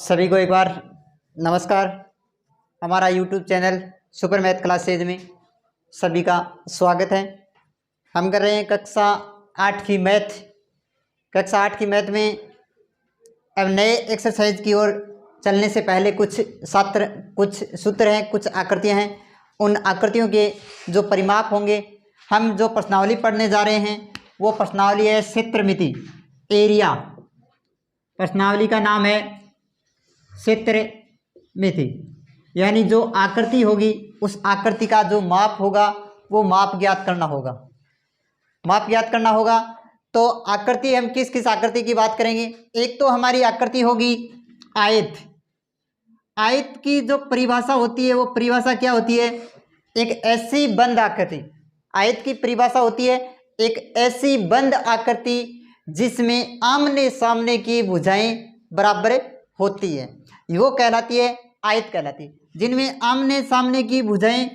सभी को एक बार नमस्कार। हमारा YouTube channel super math classes में सभी का स्वागत है। हम कर रहे हैं कक्षा 8 की मैथ। कक्षा 8 की मैथ में अब नए एक्सरसाइज की ओर चलने से पहले कुछ सूत्र हैं, कुछ आकृतियां हैं। उन आकृतियों के जो परिमाप होंगे, हम जो प्रश्नावली पढ़ने जा रहे हैं वो प्रश्नावली है क्षेत्रमिति, एरिया। प्रश्नावली का नाम है क्षेत्रमिति, यानी जो आकृति होगी उस आकृति का जो माप होगा वो माप ज्ञात करना होगा। माप ज्ञात करना होगा तो आकृति, हम किस किस आकृति की बात करेंगे। एक तो हमारी आकृति होगी आयत। आयत की जो परिभाषा होती है वो परिभाषा क्या होती है? एक ऐसी बंद आकृति। आयत की परिभाषा होती है एक ऐसी बंद आकृति जिसमें आमने सामने की भुजाएं बराबर होती है, वो कहलाती है आयत कहलाती है। जिनमें आमने सामने की भुजाएं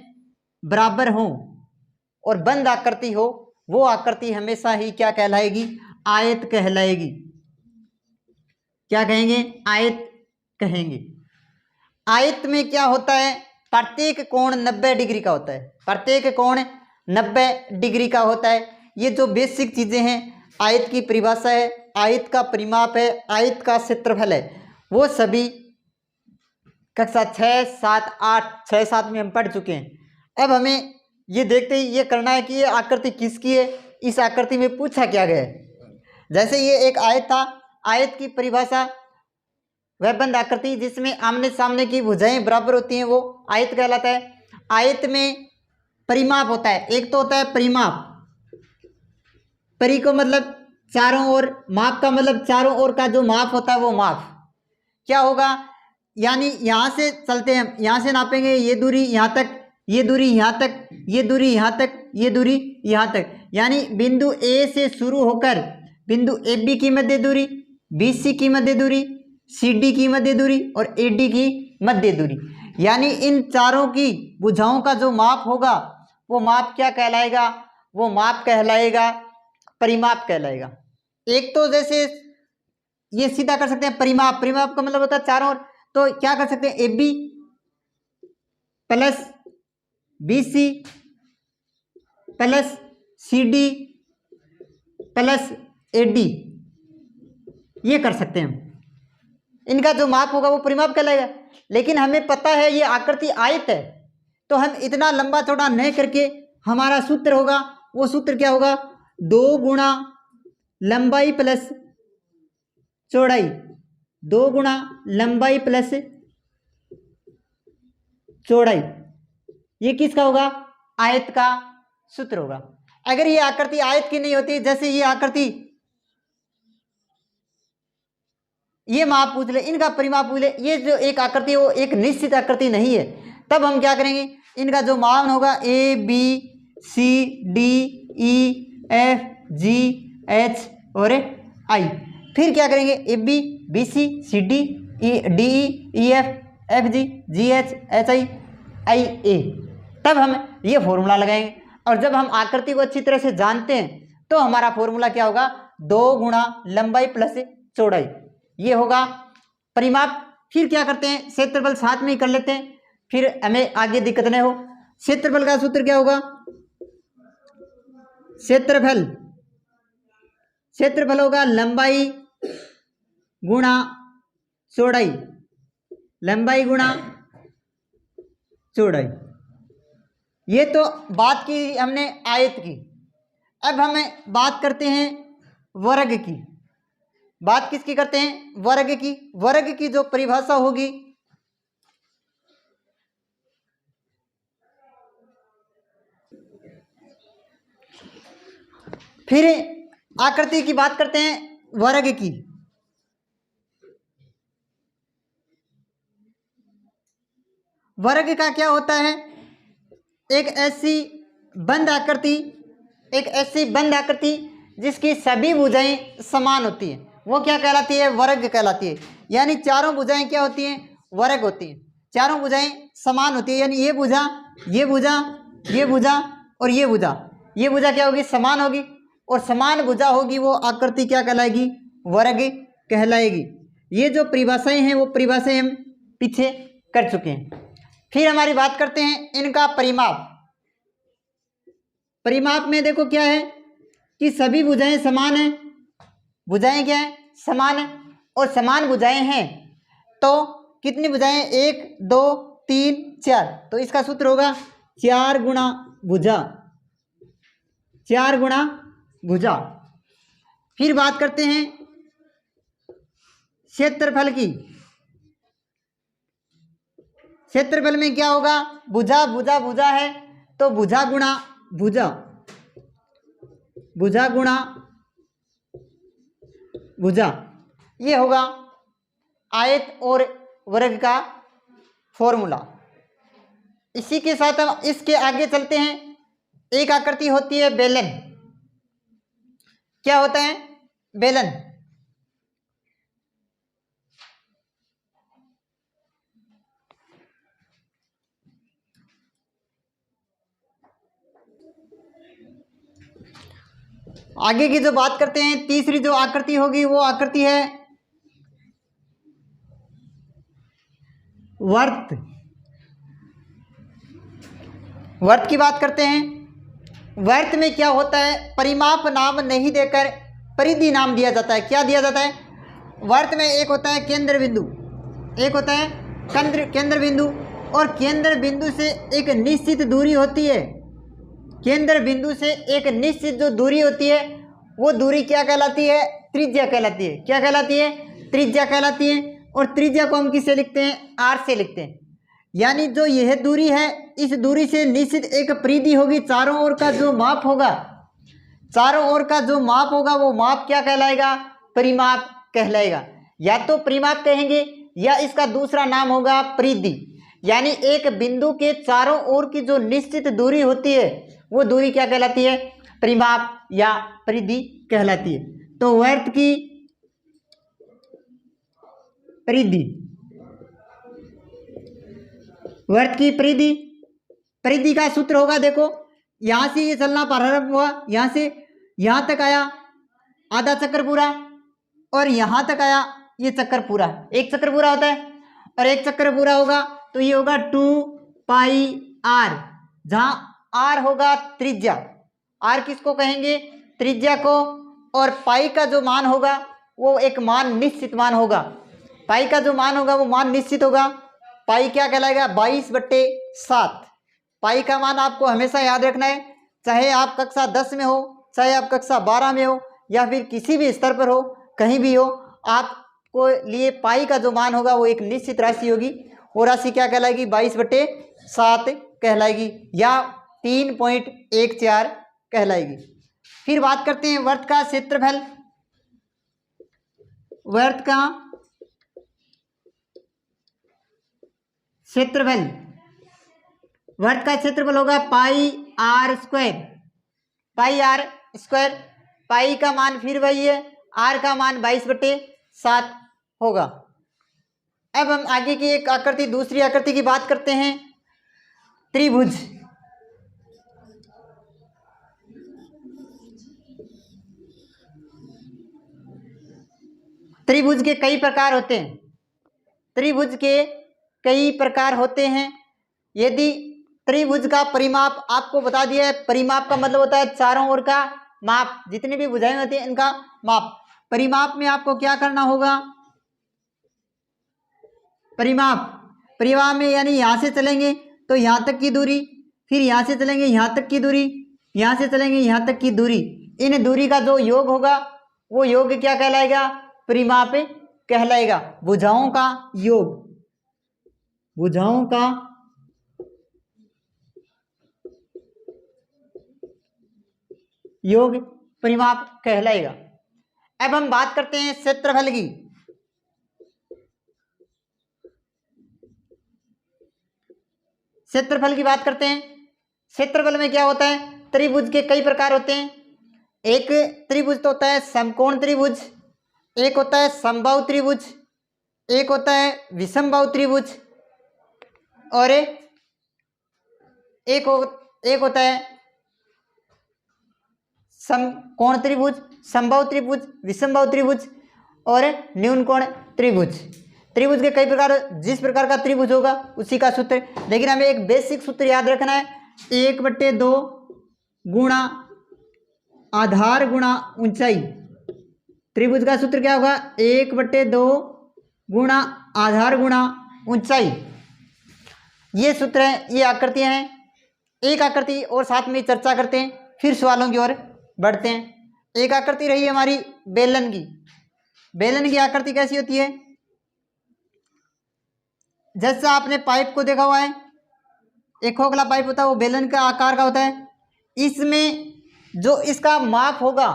बराबर हों और बंद आकृति हो, वो आकृति हमेशा ही क्या कहलाएगी? आयत कहलाएगी। क्या कहेंगे? आयत कहेंगे। आयत में क्या होता है? प्रत्येक कोण 90 डिग्री का होता है। प्रत्येक कोण 90 डिग्री का होता है। ये जो बेसिक चीजें हैं, आयत की परिभाषा है, आयत का परिमाप है, आयत का क्षेत्रफल है, वो सभी कक्षा 6, 7 में हम पढ़ चुके हैं। अब हमें ये देखते ही ये करना है कि ये आकृति किसकी है, इस आकृति में पूछा क्या गया है। जैसे ये एक आयत था, आयत की परिभाषा वह बंद आकृति जिसमें आमने सामने की भुजाएं बराबर होती हैं, वो आयत कहलाता है। आयत में परिमाप होता है। एक तो होता है परिमाप, परि को मतलब चारों ओर, माप का मतलब चारों ओर का जो माप होता है वो माप क्या होगा? यानी यहाँ से चलते हैं, यहाँ से नापेंगे ये दूरी यहाँ तक, ये दूरी यहाँ तक, ये दूरी यहाँ तक, ये दूरी यहाँ तक। यानी बिंदु ए से शुरू होकर बिंदु ए बी की मध्य दूरी, बी सी की मध्य दूरी, सी डी की मध्य दूरी और ए डी की मध्य दूरी, यानी इन चारों की भुजाओं का जो माप होगा वो माप क्या कहलाएगा? वो माप कहलाएगा परिमाप कहलाएगा। एक तो जैसे ये सीधा कर सकते हैं परिमाप, परिमाप का मतलब होता है चारों ओर। तो क्या कर सकते हैं? A B plus B C plus C D plus A D, ये कर सकते हैं। इनका जो माप होगा वो परिमाप कहलाएगा। लेकिन हमें पता है ये आकृति आयत है, तो हम इतना लंबा चौड़ा नहीं करके हमारा सूत्र होगा, वो सूत्र क्या होगा? 2 गुणा लंबाई प्लस चौड़ाई, 2 गुणा लंबाई प्लस चौड़ाई, ये किसका होगा? आयत का सूत्र होगा। अगर ये आकृति आयत की नहीं होती, जैसे ये आकृति, ये माप पूछ ले, इनका परिमाप पूछ ले, ये जो एक आकृति है वो एक निश्चित आकृति नहीं है, तब हम क्या करेंगे? इनका जो मान होगा A B C D E F G H और आई, फिर क्या करेंगे? A B B C C D E D E F F G G H H I I A, तब हम ये फॉर्मूला लगाएंगे। और जब हम आकृति को अच्छी तरह से जानते हैं तो हमारा फॉर्मूला क्या होगा? 2 गुणा लंबाई प्लस चौड़ाई, ये होगा परिमाप। फिर क्या करते हैं? क्षेत्रफल साथ में ही कर लेते हैं, फिर हमें आगे दिक्कत नहीं हो। क्षेत्रफल का सूत्र क्या होगा? क्षेत्रफल, क्षेत्रफल होगा लंबाई गुणा चौड़ाई, लंबाई गुणा चौड़ाई। ये तो बात की हमने आयत की। अब हमें बात करते हैं वर्ग की। बात किसकी करते हैं? वर्ग की। वर्ग की जो परिभाषा होगी, फिर आकृति की बात करते हैं वर्ग की। वर्ग का क्या होता है? एक ऐसी बंद आकृति, एक ऐसी बंद आकृति जिसकी सभी भुजाएं समान होती हैं, वो क्या कहलाती है? वर्ग कहलाती है। यानी चारों भुजाएं क्या होती हैं? वर्ग होती हैं। चारों भुजाएं समान होती है, यानी ये भुजा, ये भुजा, ये भुजा और ये भुजा, ये भुजा क्या होगी? समान होगी। और समान भुजा होगी वो आकृति क्या कहलाएगी? वर्ग कहलाएगी। ये जो परिभाषाएं हैं वो परिभाषाएं हम पीछे कर चुके हैं। फिर हमारी बात करते हैं इनका परिमाप। परिमाप में देखो क्या है कि सभी भुजाएं समान हैं। भुजाएं क्या है? समान है। और समान भुजाएं हैं तो कितनी भुजाएं? 1 2 3 4। तो इसका सूत्र होगा 4 गुणा भुजा, 4 गुणा भुजा। फिर बात करते हैं क्षेत्रफल की। क्षेत्रफल में क्या होगा? भुजा भुजा भुजा है तो भुजा गुणा भुजा, भुजा गुणा भुजा, ये होगा आयत और वर्ग का फॉर्मूला। इसी के साथ हम इसके आगे चलते हैं। एक आकृति होती है बेलन। क्या होता है? बेलन। आगे की जो बात करते हैं, तीसरी जो आकृति होगी वो आकृति है वर्त। वर्त की बात करते हैं। वर्त में क्या होता है? परिमाप नाम नहीं देकर परिधि नाम दिया जाता है। क्या दिया जाता है? वर्त में एक होता है केंद्र बिंदु, एक होता है केंद्र बिंदु, और केंद्र बिंदु से एक निश्चित दूरी होती है। केंद्र बिंदु से एक निश्चित जो दूरी होती है वो दूरी क्या कहलाती है? त्रिज्या कहलाती है। क्या कहलाती है? त्रिज्या कहलाती है। और त्रिज्या को हम किससे लिखते हैं? आर से लिखते हैं। यानी जो यह दूरी है, इस दूरी से निश्चित एक परिधि होगी। चारों ओर का जो माप होगा, चारों ओर का जो माप होगा वो माप क्या कहलाएगा? परिमाप कहलाएगा। या तो परिमाप कहेंगे या इसका दूसरा नाम होगा परिधि। यानी एक बिंदु के चारों ओर की जो निश्चित दूरी होती है वो दूरी क्या कहलाती है? परिमाप या परिधि कहलाती है। तो वर्त की परिधि, वर्त की परिधि, परिधि का सूत्र होगा, देखो यहां से ये चलना प्रारंभ हुआ, यहां से यहां तक आया आधा चक्कर पूरा, और यहां तक आया ये चक्कर पूरा। एक चक्कर पूरा होता है, और एक चक्कर पूरा होगा तो ये होगा 2 पाई आर, जहां आर होगा त्रिज्या। आर किसको कहेंगे? त्रिज्या को। और पाई का जो मान होगा वो एक मान निश्चित मान होगा। पाई का जो मान होगा वो मान निश्चित होगा। पाई क्या कहलाएगा? 22/7। पाई का मान आपको हमेशा याद रखना है, चाहे आप कक्षा 10 में हो, चाहे आप कक्षा 12 में हो, या फिर किसी भी स्तर पर हो, कहीं भी हो, आपको लिए पाई का जो मान होगा वो एक निश्चित राशि होगी। वो राशि क्या कहलाएगी? 22/7 कहलाएगी, या 3.14 कहलाएगी। फिर बात करते हैं वर्त का क्षेत्रफल। वर्त का क्षेत्रफल, वर्त का क्षेत्रफल होगा pi R square. Pi R square, pi का मान फिर वही है, आर का मान 22/7 होगा। अब हम आगे की एक आकृति, दूसरी आकृति की बात करते हैं, त्रिभुज। त्रिभुज के कई प्रकार होते हैं। त्रिभुज के कई प्रकार होते हैं। यदि त्रिभुज का परिमाप आपको बता दिया है, परिमाप का मतलब होता है चारों ओर का माप, जितनी भी भुजाएं होती हैं इनका माप। परिमाप में आपको क्या करना होगा? परिमाप में यानी यहाँ से चलेंगे तो यहाँ तक की दूरी, फिर यहाँ से चलेंगे यहाँ तक की दूरी, यहाँ से चलेंगे यहाँ तक की दूरी। इन दूरी का जो योग होगा वो योग क्या कहलाएगा? परिमाप कहलाएगा। भुजाओं का योग, भुजाओं का योग परिमाप कहलाएगा। अब हम बात करते हैं क्षेत्रफल की। क्षेत्रफल की बात करते हैं। क्षेत्रफल में क्या होता है? त्रिभुज के कई प्रकार होते हैं। एक त्रिभुज तो होता है समकोण त्रिभुज, एक होता है समबाहु त्रिभुज, एक होता है विषमबाहु त्रिभुज, और एक होता है समकोण त्रिभुज, समबाहु त्रिभुज, विषमबाहु त्रिभुज और न्यून कोण त्रिभुज। त्रिभुज के कई प्रकार, जिस प्रकार का त्रिभुज होगा उसी का सूत्र, लेकिन हमें एक बेसिक सूत्र याद रखना है, 1/2 गुणा आधार गुणा ऊंचाई। त्रिभुज का सूत्र क्या होगा, 1/2 गुणा आधार गुणा ऊंचाई। ये सूत्र है, ये आकृतियां हैं। एक आकृति और साथ में चर्चा करते हैं, फिर सवालों की ओर बढ़ते हैं। एक आकृति रही हमारी बेलन की। बेलन की आकृति कैसी होती है, जैसा आपने पाइप को देखा हुआ है, एक खोखला पाइप होता है, वो बेलन का आकार का होता है। इसमें जो इसका माप होगा,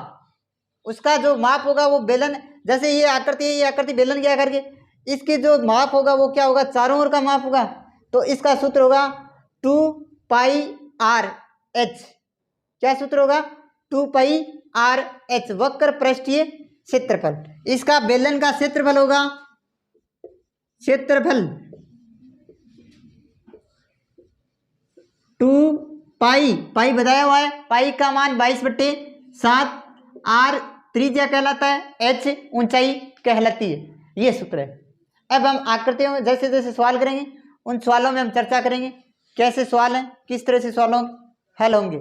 उसका जो माप होगा वो बेलन, जैसे ये आकृति है, ये आकृति बेलन के आकार के, इसके जो माप होगा वो क्या होगा, चारों ओर का माप होगा। तो इसका सूत्र होगा 2πr/h। क्या सूत्र होगा, 2πr/h, वक्र पृष्ठीय क्षेत्रफल। इसका बेलन का क्षेत्रफल होगा, क्षेत्रफल 2π, पाई बताया हुआ है, पाई का मान 22/7, r त्रिज्या कहलाता है, h ऊंचाई कहलाती है। ये सूत्र है। अब हम आकृतियों में जैसे जैसे सवाल करेंगे उन सवालों में हम चर्चा करेंगे, कैसे सवाल हैं, किस तरह से सवालों हल होंगे।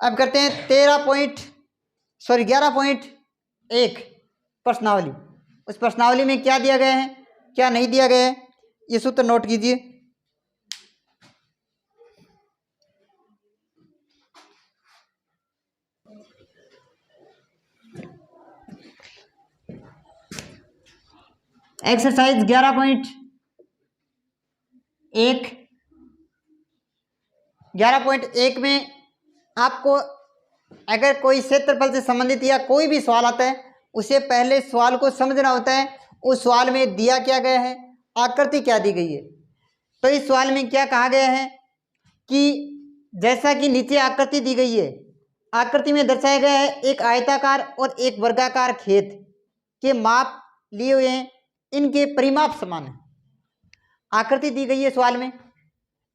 अब करते हैं 11.1 प्रश्नावली। उस प्रश्नावली में क्या दिया गया है, क्या नहीं दिया गया है, ये सूत्र नोट कीजिए। एक्सरसाइज 11.1 में आपको अगर कोई क्षेत्रफल से संबंधित या कोई भी सवाल आता है, उसे पहले सवाल को समझना होता है। उस सवाल में दिया क्या गया है, आकृति क्या दी गई है। तो इस सवाल में क्या कहा गया है कि जैसा कि नीचे आकृति दी गई है, आकृति में दर्शाया गया है एक आयताकार और एक वर्गाकार खेत के माप लिए हुए हैं, इनके परिमाप समान है। आकृति दी गई है सवाल में,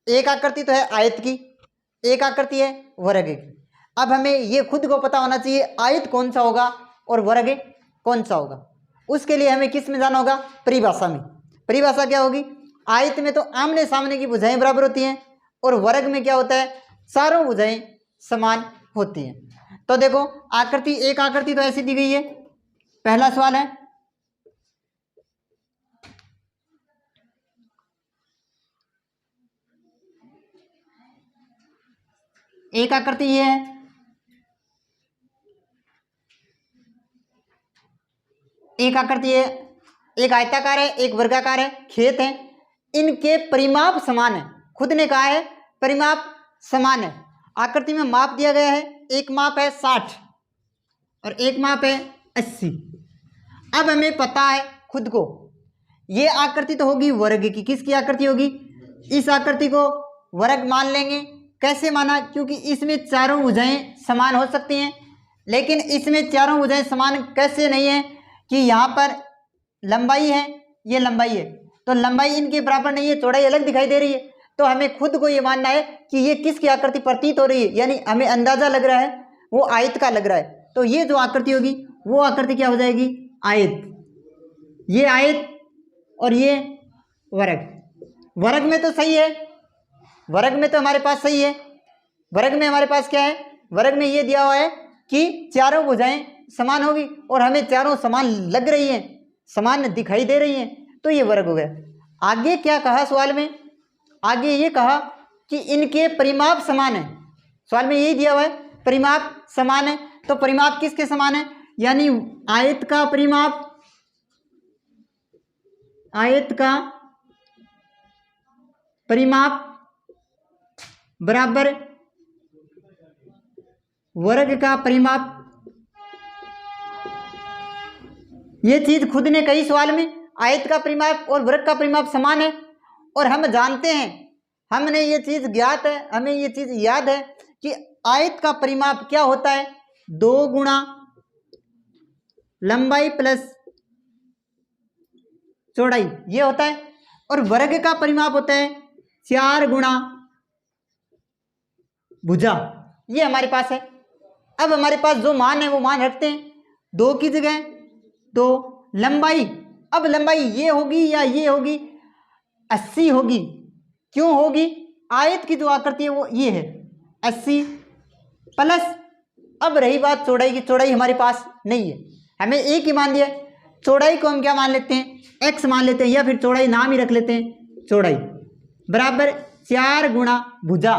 एक आकृति तो है आयत की, एक आकृति है वर्ग की। अब हमें ये खुद को पता होना चाहिए आयत कौन सा होगा और वर्ग कौन सा होगा। उसके लिए हमें किस में जाना होगा, परिभाषा में। परिभाषा क्या होगी, आयत में तो आमने सामने की भुजाएं बराबर होती हैं और वर्ग में क्या होता है, चारों भुजाएं समान होती हैं। तो देखो आकृति, एक आकृति तो ऐसी दी गई है। पहला सवाल है, एक आकृति ये है, एक आकृति है, एक आयताकार है, एक वर्गाकार है, खेत है, इनके परिमाप समान है। खुद ने कहा है परिमाप समान है। आकृति में माप दिया गया है, एक माप है 60 और एक माप है 80। अब हमें पता है खुद को, ये आकृति तो होगी वर्ग की। किसकी आकृति होगी, इस आकृति को वर्ग मान लेंगे। कैसे माना, क्योंकि इसमें चारों भुजाएं समान हो सकती हैं, लेकिन इसमें चारों भुजाएं समान कैसे नहीं है कि यहाँ पर लंबाई है, ये लंबाई है, तो लंबाई इनके बराबर नहीं है, चौड़ाई अलग दिखाई दे रही है। तो हमें खुद को ये मानना है कि ये किसकी आकृति प्रतीत हो रही है, यानी हमें अंदाजा लग रहा है वो आयत का लग रहा है। तो ये जो आकृति होगी वो आकृति क्या हो जाएगी, आयत। ये आयत और ये वर्ग। वर्ग में तो सही है, वर्ग में तो हमारे पास सही है। वर्ग में हमारे पास क्या है, वर्ग में ये दिया हुआ है कि चारों भुजाएं समान होगी और हमें चारों समान लग रही हैं, समान दिखाई दे रही हैं, तो ये वर्ग हो गया। आगे क्या कहा सवाल में, आगे ये कहा कि इनके परिमाप समान है। सवाल में यही दिया हुआ है परिमाप समान है। तो परिमाप किसके समान है, यानी आयत का परिमाप, आयत का परिमाप बराबर वर्ग का परिमाप। ये चीज खुद ने कही सवाल में, आयत का परिमाप और वर्ग का परिमाप समान है। और हम जानते हैं, हमने ये चीज ज्ञात है, हमें ये चीज याद है कि आयत का परिमाप क्या होता है, 2 गुणा लंबाई प्लस चौड़ाई, ये होता है। और वर्ग का परिमाप होता है 4 गुणा भुजा, ये हमारे पास है। अब हमारे पास जो मान है वो मान रखते हैं, 2 की जगह 2, लंबाई, अब लंबाई ये होगी या ये होगी, 80 होगी। क्यों होगी? आयत की जो आकृति है वो ये है 80 प्लस, अब रही बात चौड़ाई की, चौड़ाई हमारे पास नहीं है, हमें एक ही मान लिया। चौड़ाई को हम क्या मान लेते हैं? x मान लेते हैं, या फिर चौड़ाई नाम ही रख लेते हैं चौड़ाई, बराबर 4 गुणा भुजा।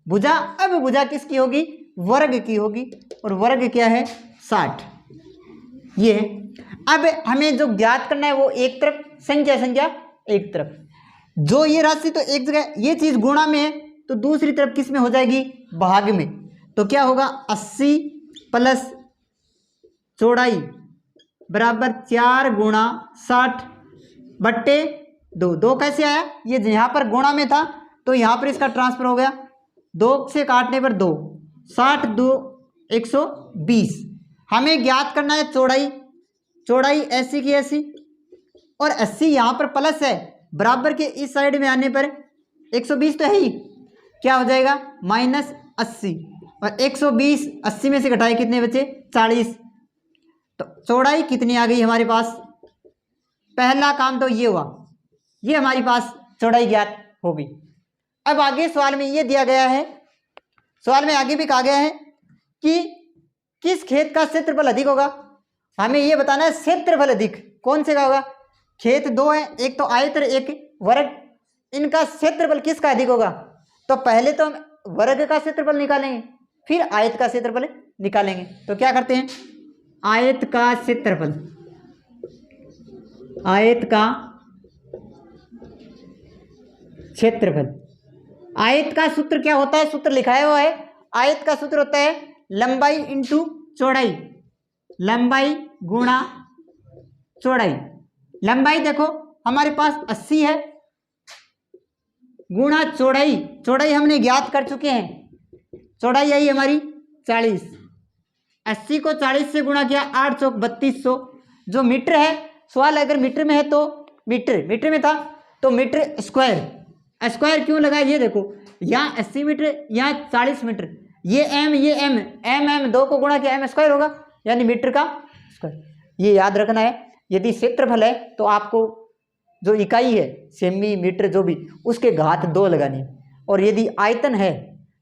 भुजा, अब भुजा किसकी होगी? वर्ग की होगी, और वर्ग क्या है? 60। ये है। अब हमें जो ज्ञात करना है वो एक तरफ, संख्या एक तरफ, जो ये राशि तो एक जगह, ये चीज गुणा में है तो दूसरी तरफ किस में हो जाएगी? भाग में। तो क्या होगा? 80 प्लस चौड़ाई बराबर 4 गुणा 60 बट्टे 2। 2 कैसे आया? ये यहाँ पर गुणा में था तो यहाँ पर इसका ट्रांसफर हो गया, 2 से काटने पर 2, 60 2 120। हमें ज्ञात करना है चौड़ाई, चौड़ाई ऐसी की ऐसी, और 80 यहाँ पर प्लस है, बराबर के इस साइड में आने पर 120 तो है ही, क्या हो जाएगा? -80, और 120 80 में से घटाए कितने बचे? 40। तो चौड़ाई कितनी आ गई हमारे पास? पहला काम तो ये हुआ, ये हमारी पास चौड़ाई ज्ञात हो गई। अब आगे सवाल में ये दिया गया है, सवाल में आगे भी कहा गया है कि किस खेत का क्षेत्रफल अधिक होगा। हमें ये बताना है क्षेत्रफल अधिक कौन से का होगा। खेत 2 है, एक तो आयत और एक वर्ग, इनका क्षेत्रफल किसका अधिक होगा? तो पहले तो हम वर्ग का क्षेत्रफल निकालेंगे, फिर आयत का क्षेत्रफल निकालेंगे। तो क्या करते हैं? आयत का क्षेत्रफल, आयत का क्षेत्रफल। आयत का सूत्र क्या होता है? सूत्र लिखाया हुआ है, आयत का सूत्र होता है लंबाई इंटू चौड़ाई, लंबाई गुणा चौड़ाई। लंबाई देखो हमारे पास 80 है, गुणा चौड़ाई, चौड़ाई हमने ज्ञात कर चुके हैं, चौड़ाई आई हमारी 40। 80 को 40 से गुणा किया, 8 चौक 3200, जो मीटर है, सवाल अगर मीटर में है तो मीटर, मीटर में था तो मीटर स्क्वायर, स्क्वायर क्यों लगा? ये देखो यहाँ 80 मीटर, यहाँ 40 मीटर, ये एम, ये एम, एम एम 2 को गुणा किया एम स्क्वायर होगा, यानी मीटर का स्क्वायर। ये याद रखना है। यदि क्षेत्रफल है तो आपको जो इकाई है, सेमी मीटर जो भी, उसके घात 2 लगानी है, और यदि आयतन है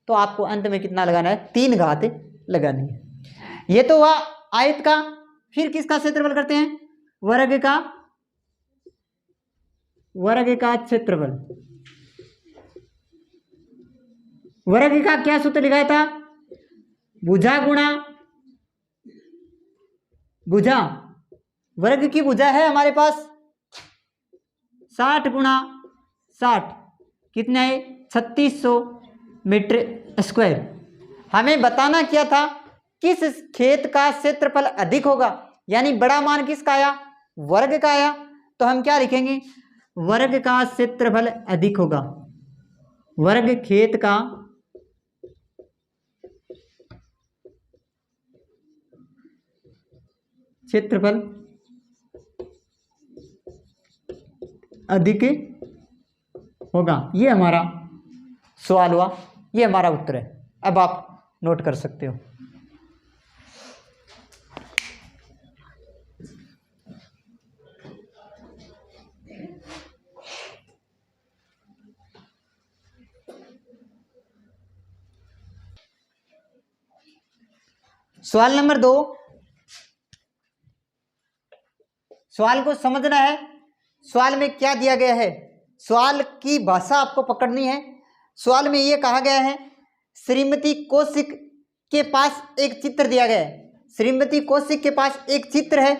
तो आपको अंत में कितना लगाना है? 3 घात लगानी है। ये तो हुआ आयत का। फिर किसका क्षेत्रफल करते हैं? वर्ग का, वर्ग का क्षेत्रफल। वर्ग का क्या सूत्र लिखाया था? भुजा गुणा भुजा, वर्ग की भुजा है हमारे पास 60 गुणा 60, कितना है? 3600 मीटर स्क्वायर। हमें बताना क्या था? किस खेत का क्षेत्रफल अधिक होगा, यानी बड़ा मान किसका आया? वर्ग का आया। तो हम क्या लिखेंगे? वर्ग का क्षेत्रफल अधिक होगा, वर्ग खेत का क्षेत्रफल अधिक होगा। ये हमारा सवाल हुआ, ये हमारा उत्तर है। अब आप नोट कर सकते हो। सवाल नंबर 2, सवाल को समझना है। सवाल में क्या दिया गया है, सवाल की भाषा आपको पकड़नी है। सवाल में यह कहा गया है श्रीमती कौशिक के पास एक चित्र दिया गया है। श्रीमती कौशिक के पास एक चित्र है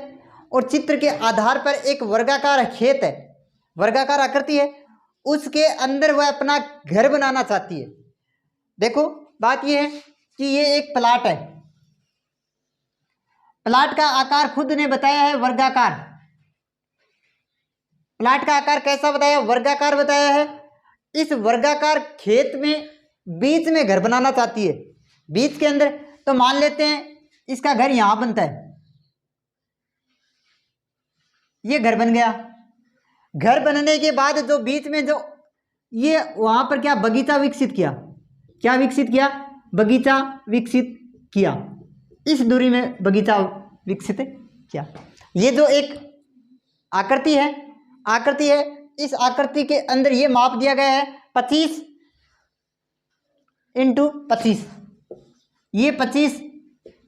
और चित्र के आधार पर एक वर्गाकार खेत है, वर्गाकार आकृति है, उसके अंदर वह अपना घर बनाना चाहती है। देखो बात यह है कि ये एक प्लाट है, प्लाट का आकार खुद ने बताया है वर्गाकार। प्लाट का आकार कैसा बताया? वर्गाकार बताया है। इस वर्गाकार खेत में बीच में घर बनाना चाहती है, बीच के अंदर। तो मान लेते हैं इसका घर यहां बनता है, ये घर बन गया। घर बनने के बाद जो बीच में जो ये वहां पर क्या बगीचा विकसित किया, क्या विकसित किया? बगीचा विकसित किया। इस दूरी में बगीचा विकसित किया। ये जो एक आकृति है, आकृति है, इस आकृति के अंदर ये माप दिया गया है 25 इंटू 25, ये 25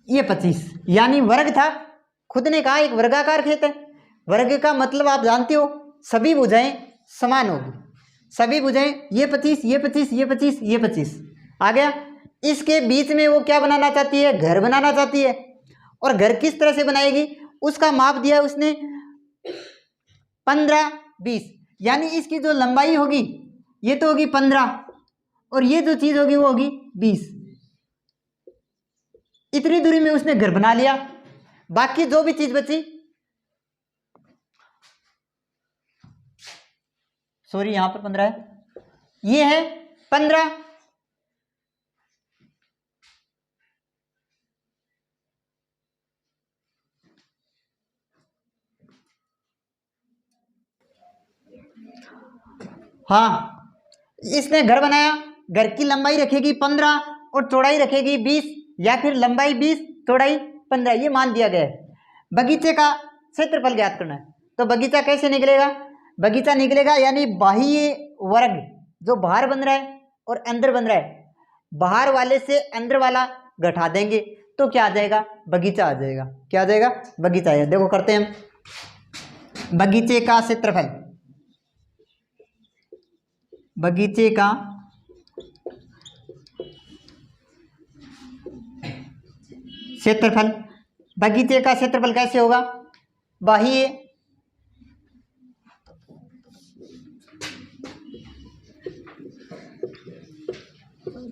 ये 25, यानी वर्ग था। खुद ने कहा एक वर्गाकार खेत है। वर्ग का मतलब आप जानते हो, सभी भुजाएं समान होगी, सभी भुजाएं, ये 25 ये 25 ये 25 ये 25 आ गया। इसके बीच में वो क्या बनाना चाहती है, घर बनाना चाहती है। और घर किस तरह से बनाएगी, उसका माप दिया है उसने 15 20, यानी इसकी जो लंबाई होगी ये तो होगी 15 और ये जो चीज होगी वो होगी 20। इतनी दूरी में उसने घर बना लिया। बाकी जो भी चीज बची, सॉरी यहां पर 15 है, ये है 15। हाँ, इसने घर बनाया, घर की लंबाई रखेगी 15 और चौड़ाई रखेगी 20, या फिर लंबाई 20 चौड़ाई 15, ये मान दिया गया है। बगीचे का क्षेत्रफल ज्ञात करना है, तो बगीचा कैसे निकलेगा, बगीचा निकलेगा यानी बाह्य वर्ग जो बाहर बन रहा है और अंदर बन रहा है, बाहर वाले से अंदर वाला घटा देंगे तो क्या आ जाएगा, बगीचा आ जाएगा। क्या आ जाएगा, बगीचा आएगा। देखो करते हैं हम बगीचे का क्षेत्रफल, बगीचे का क्षेत्रफल, बगीचे का क्षेत्रफल कैसे होगा, बाह्य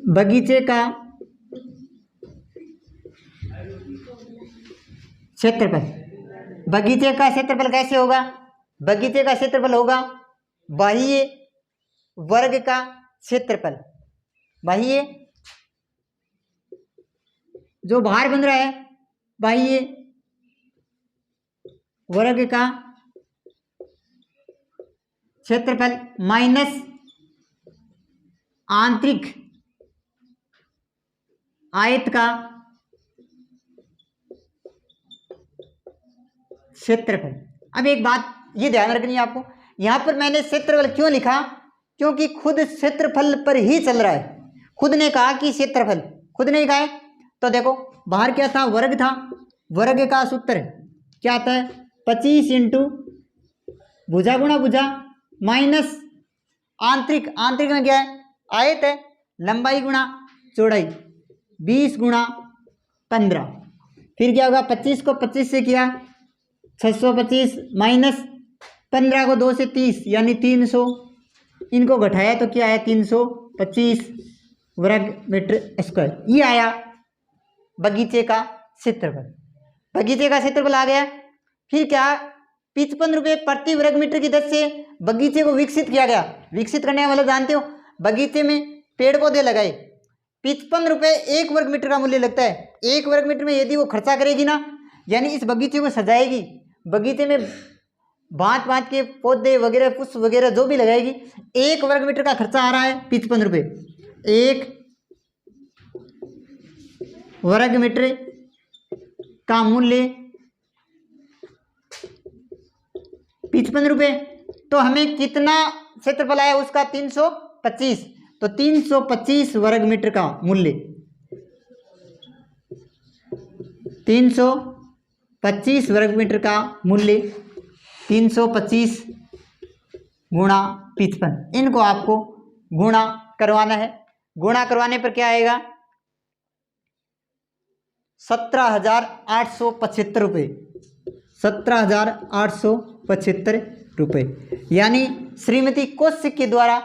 बगीचे का क्षेत्रफल, बगीचे का क्षेत्रफल कैसे होगा, बगीचे का क्षेत्रफल होगा बाह्य वर्ग का क्षेत्रफल, बाह्य जो बाहर बन रहा है बाह्य वर्ग का क्षेत्रफल माइनस आंतरिक आयत का क्षेत्रफल। अब एक बात ये ध्यान रखनी है आपको, यहां पर मैंने क्षेत्रफल क्यों लिखा, क्योंकि खुद क्षेत्रफल पर ही चल रहा है। खुद ने कहा कि क्षेत्रफल, खुद ने कहा है। तो देखो बाहर क्या था, वर्ग था, वर्ग का सूत्र क्या आता है, 25 इंटू भुजा गुणा भुजा माइनस आंतरिक, आंतरिक में क्या है, आयत है, लंबाई गुणा चौड़ाई 20 गुणा 15, फिर क्या होगा, 25 को 25 से किया 625 माइनस 15 को 2 से 30 यानी 300, इनको घटाया तो क्या आया 325 वर्ग मीटर स्क्वायर, ये आया बगीचे का क्षेत्रफल। बगीचे का क्षेत्रफल आ गया। फिर क्या, 55 रुपये प्रति वर्ग मीटर की दर से बगीचे को विकसित किया गया। विकसित करने का मतलब जानते हो, बगीचे में पेड़ पौधे लगाए, 55 रुपये 1 वर्ग मीटर का मूल्य लगता है। 1 वर्ग मीटर में यदि वो खर्चा करेगी ना, यानी इस बगीचे को सजाएगी, बगीचे में भांत भांत के पौधे वगैरह पुष्प वगैरह जो भी लगाएगी, 1 वर्ग मीटर का खर्चा आ रहा है 55 रुपये। 1 वर्ग मीटर का मूल्य 55 रुपये, तो हमें कितना क्षेत्रफल आया उसका 325, तो 325 वर्ग मीटर का मूल्य, 325 वर्ग मीटर का मूल्य 325 गुणा 55, इनको आपको गुणा करवाना है। गुणा करवाने पर क्या आएगा, 17,875 रुपये, 17,875 रुपये, यानी श्रीमती कौशिक के द्वारा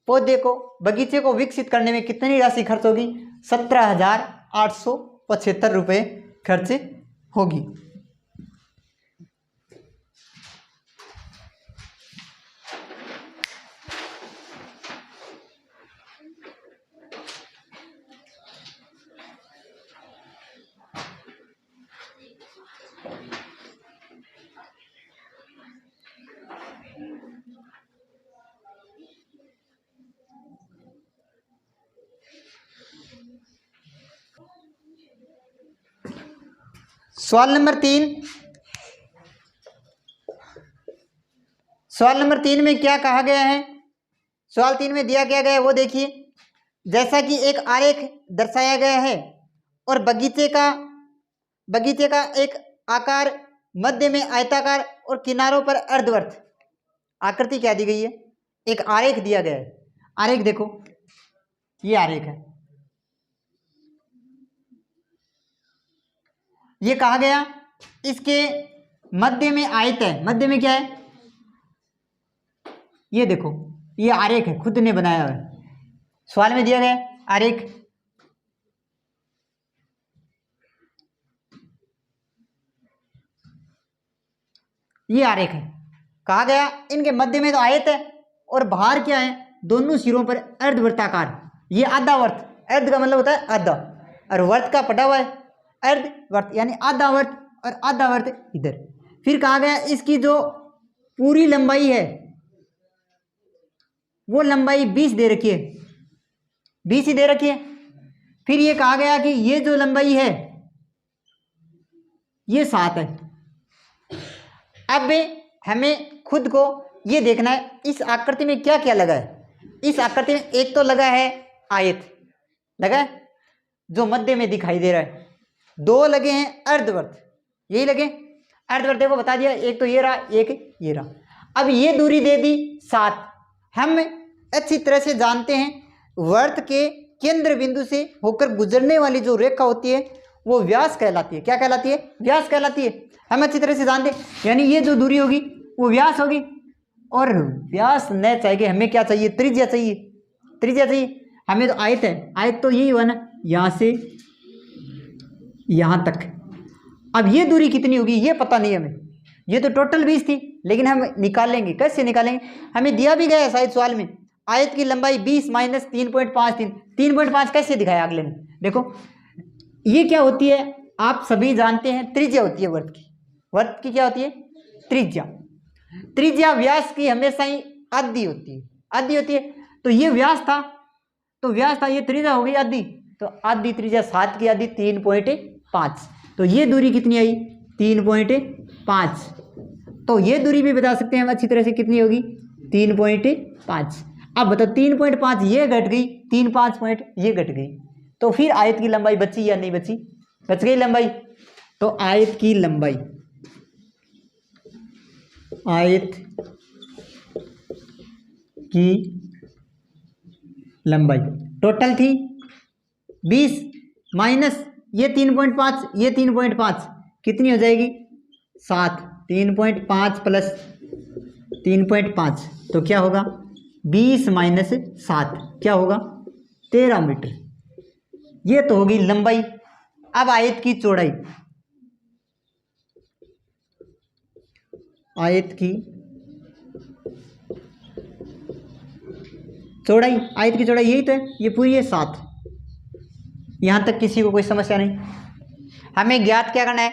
पौधे को, बगीचे को विकसित करने में कितनी राशि खर्च होगी, 17,875 रुपये खर्च होगी। सवाल नंबर 3, सवाल नंबर 3 में क्या कहा गया है, सवाल 3 में दिया क्या गया है वो देखिए। जैसा कि एक आरेख दर्शाया गया है और बगीचे का एक आकार मध्य में आयताकार और किनारों पर अर्धवृत्त आकृति क्या दी गई है, एक आरेख दिया गया है। आरेख देखो, ये आरेख है, ये कहा गया इसके मध्य में आयत है, मध्य में क्या है, ये देखो ये आरेख है, खुद ने बनाया हुआ है, सवाल में दिया गया है आरेख। ये आरेख है, कहा गया इनके मध्य में तो आयत है और बाहर क्या है, दोनों सिरों पर अर्धवृत्ताकार, ये आधा वर्त, अर्ध का मतलब होता है आधा और वर्त का पटा हुआ है अर्धवर्त, यानी आधा वर्त और आधा वर्त इधर। फिर कहा गया इसकी जो पूरी लंबाई है वो लंबाई 20 दे रखी है, 20 ही दे रखी है। फिर ये कहा गया कि ये जो लंबाई है ये 7 है। अब हमें खुद को ये देखना है इस आकृति में क्या क्या लगा है। इस आकृति में एक तो लगा है आयत, लगा है जो मध्य में दिखाई दे रहा है, 2 लगे हैं अर्धवृत्त, यही लगे अर्धवृत्त, देखो बता दिया, एक तो ये रहा एक ये रहा। अब ये दूरी दे दी 7। हम अच्छी तरह से जानते हैं वर्त के केंद्र बिंदु से होकर गुजरने वाली जो रेखा होती है वो व्यास कहलाती है। क्या कहलाती है? व्यास कहलाती है। हम अच्छी तरह से जानते हैं, यानी ये जो दूरी होगी वो व्यास होगी, और व्यास न चाहिए, हमें क्या चाहिए? त्रिज्या चाहिए, त्रिज्या चाहिए। हमें तो आयत है, आयत तो यही हुआ ना, यहाँ से यहाँ तक। अब ये दूरी कितनी होगी ये पता नहीं हमें, ये तो टोटल 20 थी, लेकिन हम निकालेंगे, कैसे निकालेंगे? हमें दिया भी गया है शायद सवाल में, आयत की लंबाई 20 माइनस 3.53, 3.5 कैसे दिखाया अगले ने? देखो ये क्या होती है, आप सभी जानते हैं, त्रिज्या होती है वर्त की। वर्त की क्या होती है? त्रिज्या। त्रिज्या व्यास की हमेशा ही आधी होती है, आधी होती है। तो ये व्यास था, तो व्यास था, ये त्रिज्या हो गई आधी, तो आधी त्रिज्या 7 की आधी 3.5, तो ये दूरी कितनी आई? 3.5। तो ये दूरी भी बता सकते हैं हम अच्छी तरह से, कितनी होगी? 3.5। अब बताओ 3.5 ये घट गई, 3.5 पॉइंट ये घट गई, तो फिर आयत की लंबाई बची या नहीं बची? बच गई लंबाई। तो आयत की लंबाई, आयत की लंबाई टोटल थी 20 माइनस ये 3.5, ये 3.5 कितनी हो जाएगी? 7। 3.5 प्लस 3.5 तो क्या होगा? 20 माइनस 7 क्या होगा? 13 मीटर। ये तो होगी लंबाई। अब आयत की चौड़ाई, आयत की चौड़ाई, आयत की चौड़ाई यही तो है, ये पूरी है 7। यहाँ तक किसी को कोई समस्या नहीं? हमें ज्ञात क्या करना है?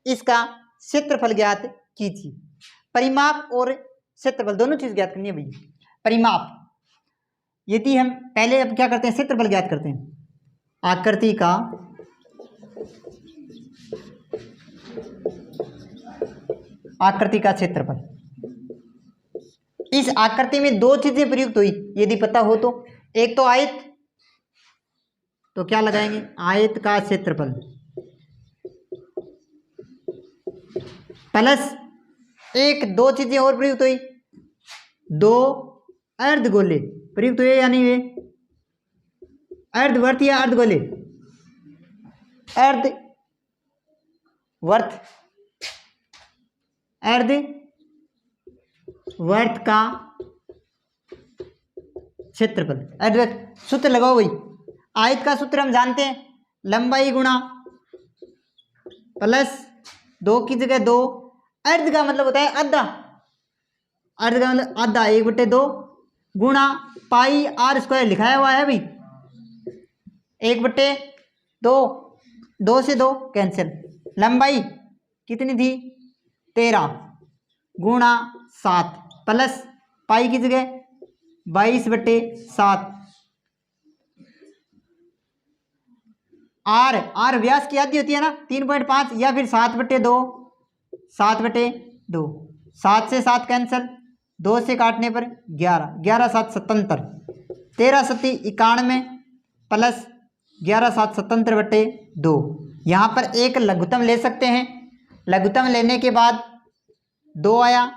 इसका क्षेत्रफल ज्ञात कीजिए। परिमाप और क्षेत्रफल दोनों चीज ज्ञात करनी है भैया। परिमाप, यदि हम पहले अब क्या करते हैं? क्षेत्रफल ज्ञात करते हैं। आकृति का क्षेत्रफल। इस आकृति में 2 चीजें प्रयुक्त हुई यदि पता हो तो, एक तो आयत, तो क्या लगाएंगे? आयत का क्षेत्रफल प्लस एक 2 चीजें और प्रयुक्त हुई, 2 अर्धगोले प्रयुक्त हुए या नहीं हुए? अर्धवर्त या अर्धगोले? अर्धवर्त, अर्धवर्त का क्षेत्रफल, अर्धवर्त। सूत्र लगाओ भाई, आयत का सूत्र हम जानते हैं, लंबाई गुणा प्लस 2 की जगह 2, अर्ध का मतलब होता है आधा, अर्ध का मतलब आधा, 1/2 गुणा पाई r स्क्वायर लिखाया हुआ है भाई, 1/2, 2 से 2 कैंसिल। लंबाई कितनी थी? 13 गुणा 7 प्लस पाई की जगह 22/7। आर व्यास की आधी होती है ना, 3.5 या फिर 7/2, 7/2, 7 से 7 कैंसिल, 2 से काटने पर 11, 11 7 77, 13 सत्ती 91 प्लस 11 7 77 बटे 2। यहाँ पर एक लघुत्तम ले सकते हैं। लघुत्तम लेने के बाद 2 आया,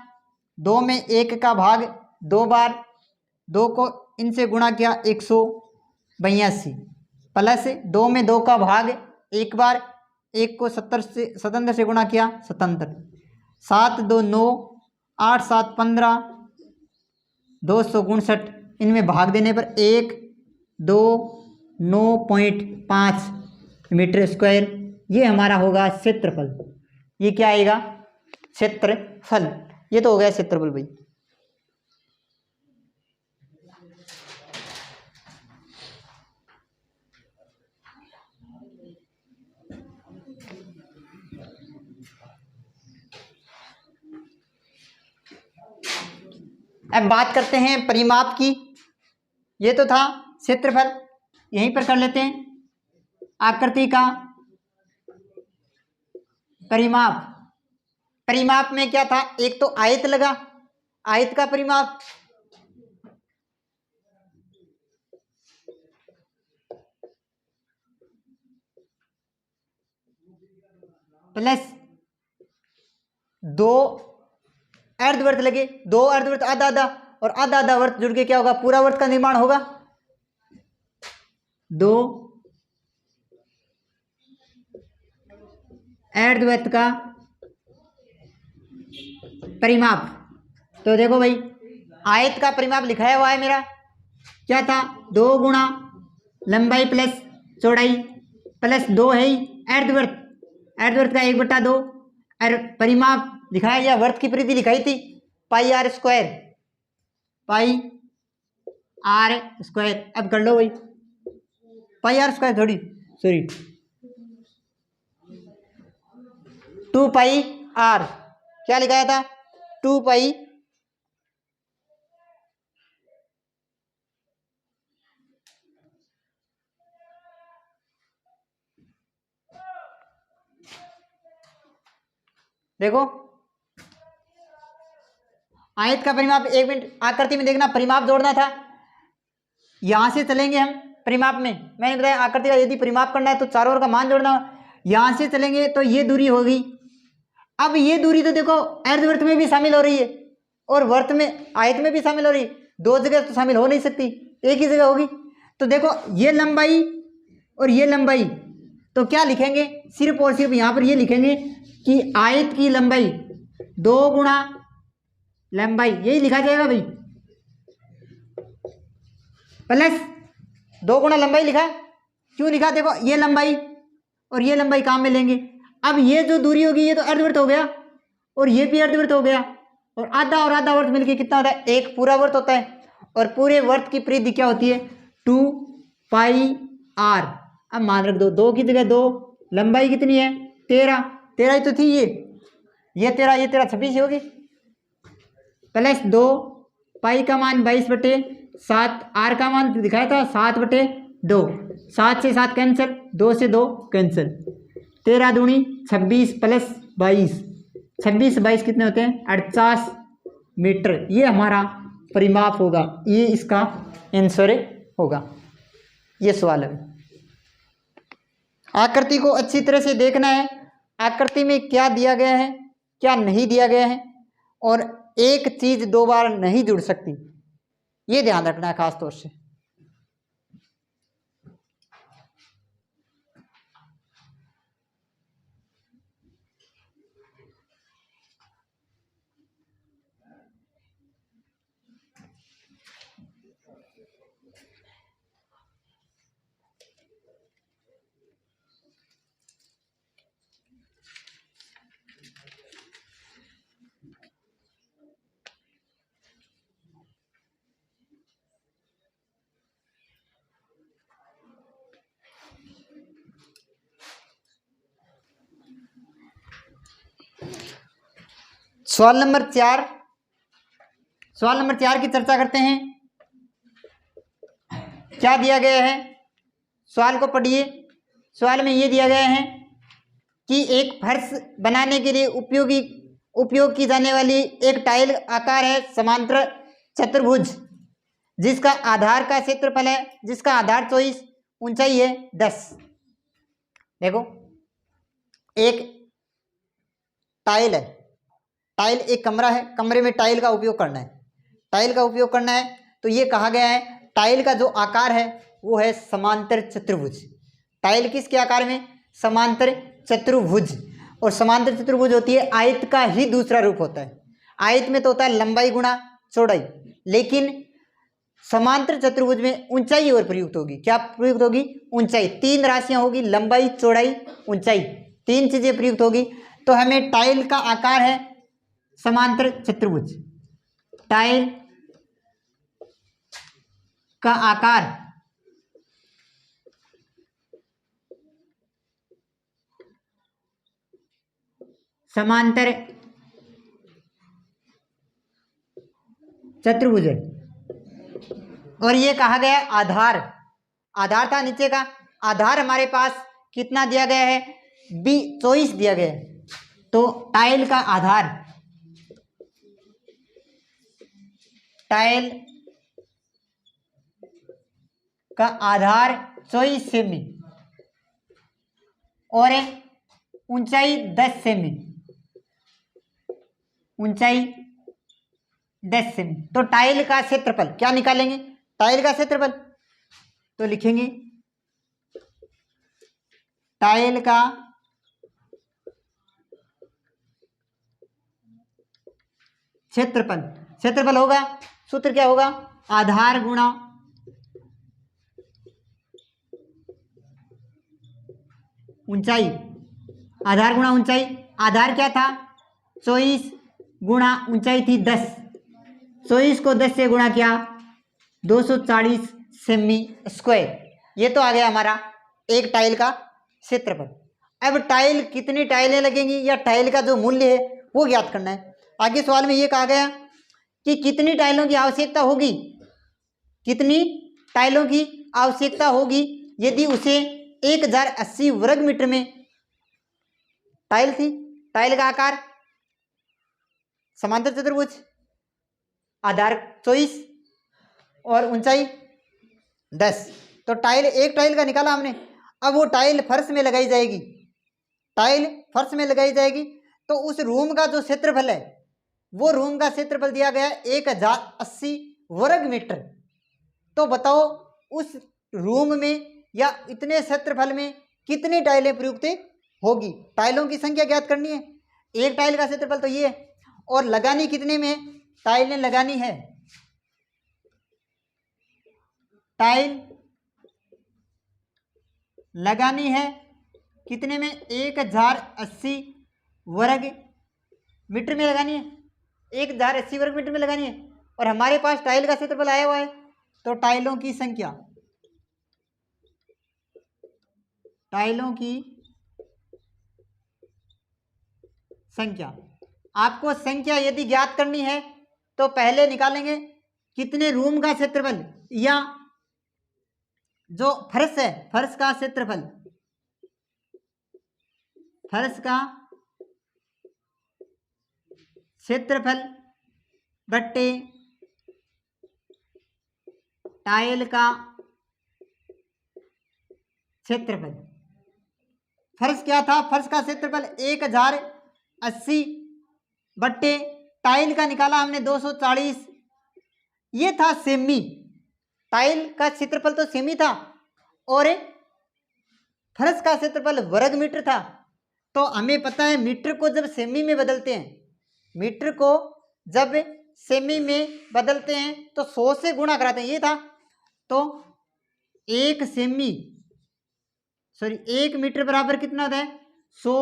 2 में 1 का भाग 2 बार, 2 को इनसे गुणा किया 182 प्लस 2 में 2 का भाग 1 बार, 1 को 77 से गुणा किया 77, 7 2 9, 8 7 15, 259, इनमें भाग देने पर 1 2 9.5 मीटर स्क्वायर। ये हमारा होगा क्षेत्रफल। ये क्या आएगा? क्षेत्रफल। ये तो हो गया क्षेत्रफल भाई। अब बात करते हैं परिमाप की। ये तो था क्षेत्रफल, यहीं पर कर लेते हैं आकृति का परिमाप। परिमाप में क्या था? एक तो आयत लगा, आयत का परिमाप, प्लस 2 अर्धवृत्त लगे, 2 अर्धवृत्त आधा आधा और आधा आधा वर्त जुड़ के क्या होगा? पूरा वर्त का निर्माण होगा। 2 अर्धवृत्त का परिमाप। तो देखो भाई, आयत का परिमाप लिखाया हुआ है मेरा, क्या था? 2 गुणा लंबाई प्लस चौड़ाई प्लस 2 है ही अर्धवृत्त, अर्धवृत्त का 1/2 और परिमाप दिखाया गया, वर्त की परिधि लिखाई थी pi R square, pi R square. अब कर लो भाई, पाई आर स्क्वायर थोड़ी, सॉरी 2 पाई आर, क्या लिखाया था? 2 पाई देखो आयत का परिमाप, 1 मिनट आकृति में देखना, परिमाप जोड़ना था। यहां से चलेंगे हम परिमाप में, मैंने बताया आकृति का यदि परिमाप करना है तो चारों ओर का मान जोड़ना। यहां से चलेंगे तो ये दूरी होगी। अब ये दूरी तो देखो अर्धवृत्त में भी शामिल हो रही है और वर्त में, आयत में भी शामिल हो रही है। 2 जगह तो शामिल हो नहीं सकती, एक ही जगह होगी। तो देखो ये लंबाई और ये लंबाई, तो क्या लिखेंगे? सिर्फ और सिर्फ यहां पर ये लिखेंगे कि आयत की लंबाई 2 गुणा लंबाई, यही लिखा जाएगा भाई, प्लस 2 गुणा लंबाई लिखा। क्यों लिखा? देखो ये लंबाई और ये लंबाई काम में लेंगे। अब ये जो दूरी होगी ये तो अर्धवृत्त हो गया और ये भी अर्धवृत्त हो गया, और आधा वर्त मिलके कितना होता है? 1 पूरा वर्त होता है। और पूरे वर्त की परिधि क्या होती है? 2 पाई आर। अब मान रख दो, 2 की जगह 2, लंबाई कितनी है? 13 ही तो थी ये 13, ये 13 26 होगी, प्लस 2 पाई का मान 22/7, आर का मान दिखाया था 7/2, 7 से 7 कैंसिल, 2 से 2 कैंसिल, 13 दूनी 26 प्लस 22, 26 22 कितने होते हैं? 48 मीटर। ये हमारा परिमाप होगा, ये इसका आंसर होगा। ये सवाल है। आकृति को अच्छी तरह से देखना है, आकृति में क्या दिया गया है, क्या नहीं दिया गया है, और एक चीज 2 बार नहीं जुड़ सकती, ये ध्यान रखना है खास तौर से। सवाल नंबर 4, सवाल नंबर 4 की चर्चा करते हैं। क्या दिया गया है? सवाल को पढ़िए। सवाल में ये दिया गया है कि एक फर्श बनाने के लिए उपयोगी उपयोग की जाने वाली एक टाइल आकार है समांतर चतुर्भुज, जिसका आधार का क्षेत्रफल है, जिसका आधार 24, ऊंचाई है 10। देखो एक टाइल है, टाइल एक कमरा है, कमरे में टाइल का उपयोग करना है, टाइल का उपयोग करना है, तो ये कहा गया है टाइल का जो आकार है वो है समांतर चतुर्भुज। टाइल किसके आकार में? समांतर चतुर्भुज। और समांतर चतुर्भुज होती है आयत का ही दूसरा रूप होता है। आयत में तो होता है लंबाई गुणा चौड़ाई, लेकिन समांतर चतुर्भुज में ऊंचाई और प्रयुक्त होगी। क्या प्रयुक्त होगी? ऊंचाई। तीन राशियां होगी, लंबाई, चौड़ाई, ऊंचाई, तीन चीजें प्रयुक्त होगी। तो हमें टाइल का आकार है समांतर चतुर्भुज, टाइल का आकार समांतर चतुर्भुज है। और ये कहा गया आधार, आधार था नीचे का, आधार हमारे पास कितना दिया गया है? 24 दिया गया है। तो टाइल का आधार, टाइल का आधार 24 सेमी और ऊंचाई 10 सेमी, ऊंचाई 10 सेमी। तो टाइल का क्षेत्रफल क्या निकालेंगे? टाइल का क्षेत्रफल तो लिखेंगे टाइल का क्षेत्रफल, क्षेत्रफल होगा, सूत्र क्या होगा? आधार गुणा ऊंचाई, आधार गुणा ऊंचाई। आधार क्या था? 24 गुणा ऊंचाई थी 10, 24 को 10 से गुणा किया 240 सेमी स्क्वायर। ये तो आ गया हमारा एक टाइल का क्षेत्रफल। अब टाइल कितनी टाइलें लगेंगी या टाइल का जो मूल्य है वो ज्ञात करना है। आगे सवाल में ये कहा गया कि कितनी टाइलों की आवश्यकता होगी, कितनी टाइलों की आवश्यकता होगी यदि उसे 1080 वर्ग मीटर में टाइल थी। टाइल का आकार समांतर चतुर्भुज, आधार 24 और ऊंचाई 10। तो टाइल, एक टाइल का निकाला हमने। अब वो टाइल फर्श में लगाई जाएगी, टाइल फर्श में लगाई जाएगी, तो उस रूम का जो क्षेत्रफल है वो रूम का क्षेत्रफल दिया गया 1080 वर्ग मीटर। तो बताओ उस रूम में या इतने क्षेत्रफल में कितनी टाइलें प्रयुक्त होगी? टाइलों की संख्या ज्ञात करनी है। एक टाइल का क्षेत्रफल तो ये है, और लगानी कितने में? टाइलें लगानी है, टाइल लगानी है कितने में? 1080 वर्ग मीटर में लगानी है, 1080 वर्ग मीटर में लगानी है। और हमारे पास टाइल का क्षेत्रफल आया हुआ है, तो टाइलों की संख्या, टाइलों की संख्या, आपको संख्या यदि ज्ञात करनी है तो पहले निकालेंगे कितने रूम का क्षेत्रफल या जो फर्श है फर्श का क्षेत्रफल, फर्श का क्षेत्रफल बट्टे टाइल का क्षेत्रफल। फर्श क्या था? फर्श का क्षेत्रफल 1080 बट्टे टाइल का निकाला हमने 240, ये था सेमी। टाइल का क्षेत्रफल तो सेमी था और फर्श का क्षेत्रफल वर्ग मीटर था। तो हमें पता है मीटर को जब सेमी में बदलते हैं, मीटर को जब सेमी में बदलते हैं तो 100 से गुणा कराते हैं, ये था। तो एक सेमी, सॉरी 1 मीटर बराबर कितना होता है? 100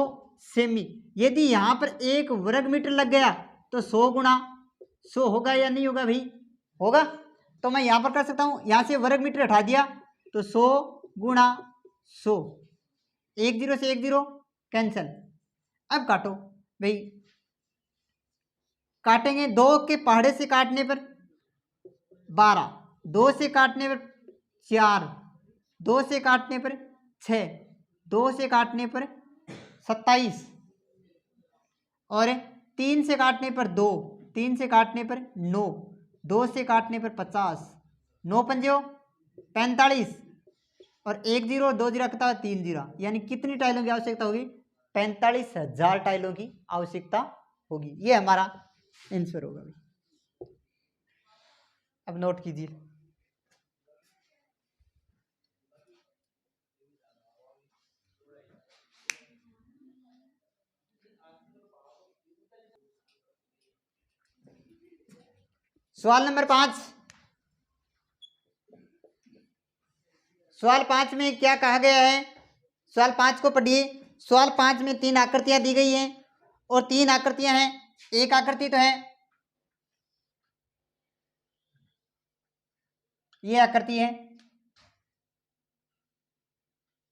सेमी। यदि यहाँ पर 1 वर्ग मीटर लग गया तो 100 गुणा 100 होगा या नहीं होगा भाई? होगा। तो मैं यहाँ पर कर सकता हूँ, यहाँ से वर्ग मीटर हटा दिया तो 100 गुणा 100, 1 0 से 1 0 कैंसल। अब काटो भाई, काटेंगे 2 के पहाड़े से काटने पर 12, 2 से काटने पर 4, 2 से काटने पर 6, 2 से काटने पर 27 और 3 से काटने पर 2, 3 से काटने पर 9, 2 से काटने पर 50, 9 पंजो 45 और 1 जीरो और 2 जीरो कितना है 3 जीरो, यानी कितनी टाइलों की आवश्यकता होगी 45,000 टाइलों की आवश्यकता होगी। ये हमारा आंसर होगा। अब नोट कीजिए। सवाल नंबर 5, सवाल 5 में क्या कहा गया है, सवाल 5 को पढ़िए। सवाल 5 में 3 आकृतियां दी गई हैं और 3 आकृतियां हैं। एक आकृति तो है ये आकृति है,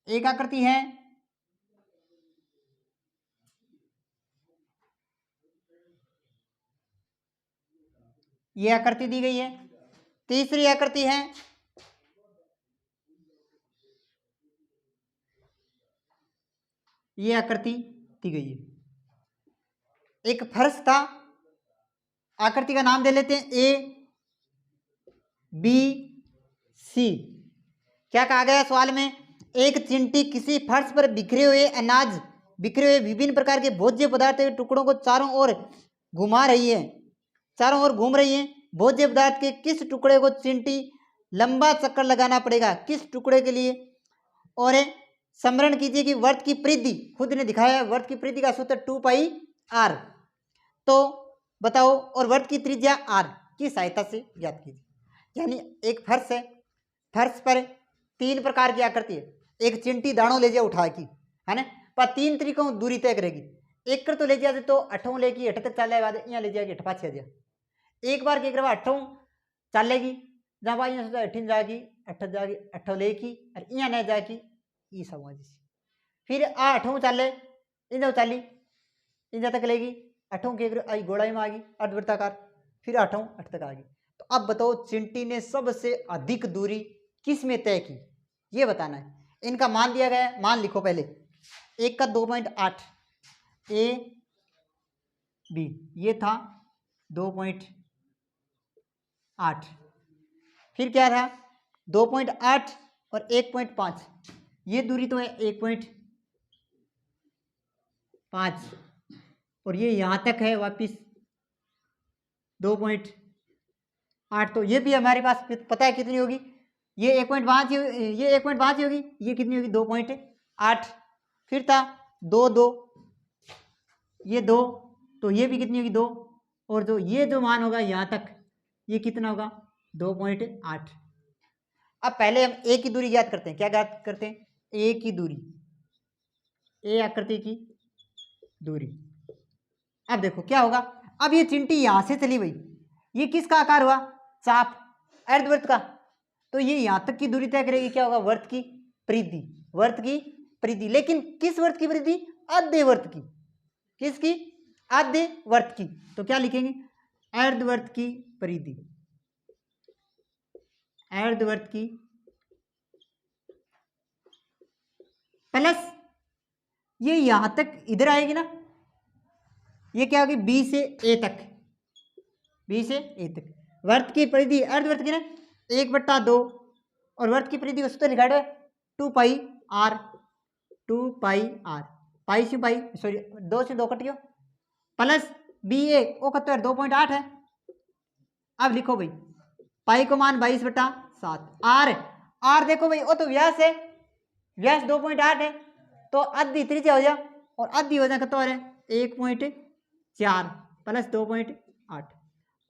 एक आकृति है ये आकृति दी गई है, तीसरी आकृति है ये आकृति दी गई है। एक फर्श था, आकृति का नाम दे लेते हैं ए बी सी। क्या कहा गया सवाल में, एक चिंटी किसी फर्श पर बिखरे हुए अनाज, बिखरे हुए विभिन्न प्रकार के भोज्य पदार्थ के टुकड़ों को चारों ओर घुमा रही है, चारों ओर घूम रही है। भोज्य पदार्थ के किस टुकड़े को चिंटी लंबा चक्कर लगाना पड़ेगा, किस टुकड़े के लिए। और स्मरण कीजिए कि वर्त की परिधि खुद ने दिखाया है, वर्त की परिधि का सूत्र 2πr। तो बताओ, और वर्त की त्रिज्या r की सहायता से ज्ञात कीजिए। यानी एक फर्श है, फर्श पर 3 प्रकार की आकृति है। एक चिंटी दाणों ले जाए उठा की, है ना, पर 3 तरीकों दूरी तय करेगी। एक कर तो ले जाए तो 8 लेगी 8 तक चल बाद यहाँ ले जाएगी 8 पाछे जा, एक बार के 8 चलेगी जहाँ बाई यहाँ से 18 जाएगी 8 जाएगी 8 लेगी और यहाँ नहीं जाएगी ये समझ। फिर 8 चले इन जाओ चाली इन जा तक लेगी 8 के आई गोड़ाई में आ गई अर्धवृत्ताकार, फिर 8 तक आ गई। तो अब बताओ चिंटी ने सबसे अधिक दूरी किस में तय की, ये बताना है। इनका मान दिया गया है, मान लिखो पहले। एक का 2.8 ए बी, ये था 2.8, फिर क्या था 2.8 और 1.5, ये दूरी तो है 1.5 और ये यहाँ तक है वापिस 2.8। तो ये भी हमारे पास पता है कितनी होगी, ये 1.5 ये 1.5 होगी, ये कितनी होगी 2.8। फिर था 2 ये 2, तो ये भी कितनी होगी 2, और जो ये जो मान होगा यहाँ तक ये कितना होगा 2.8। अब पहले हम ए की दूरी ज्ञात करते हैं। क्या ज्ञात करते हैं, ए की दूरी, ए आकृति की दूरी। अब देखो क्या होगा, अब ये चिंटी यहां से चली गई, ये किसका आकार हुआ चाप अर्धवृत्त का, तो ये यहां तक की दूरी तय करेगी। क्या होगा वर्त की परिधि, वर्त की परिधि। लेकिन किस वर्त की परिधि, आधे वर्त की, किसकी आधे वर्त की। तो क्या लिखेंगे अर्धवर्त की परिधि, अर्धवर्त की प्लस ये यहां तक इधर आएगी ना, ये क्या होगी बी से ए तक, बी से ए तक। वर्त की परिधि अर्धवर्त की ना 1/2 और वर्त की परिधि का सूत्र लिखा है 2πr, 2πr, पाई से पाई सॉरी 2 से 2 कट गया, प्लस बी ए ओ कत 2.8 है। अब लिखो भाई पाई को मान 22/7, आर देखो भाई वो तो व्यास है, व्यास 2.8 है, तो आधी त्रिज्या हो जा और आधी वजन कत है 1.4 प्लस 2.8,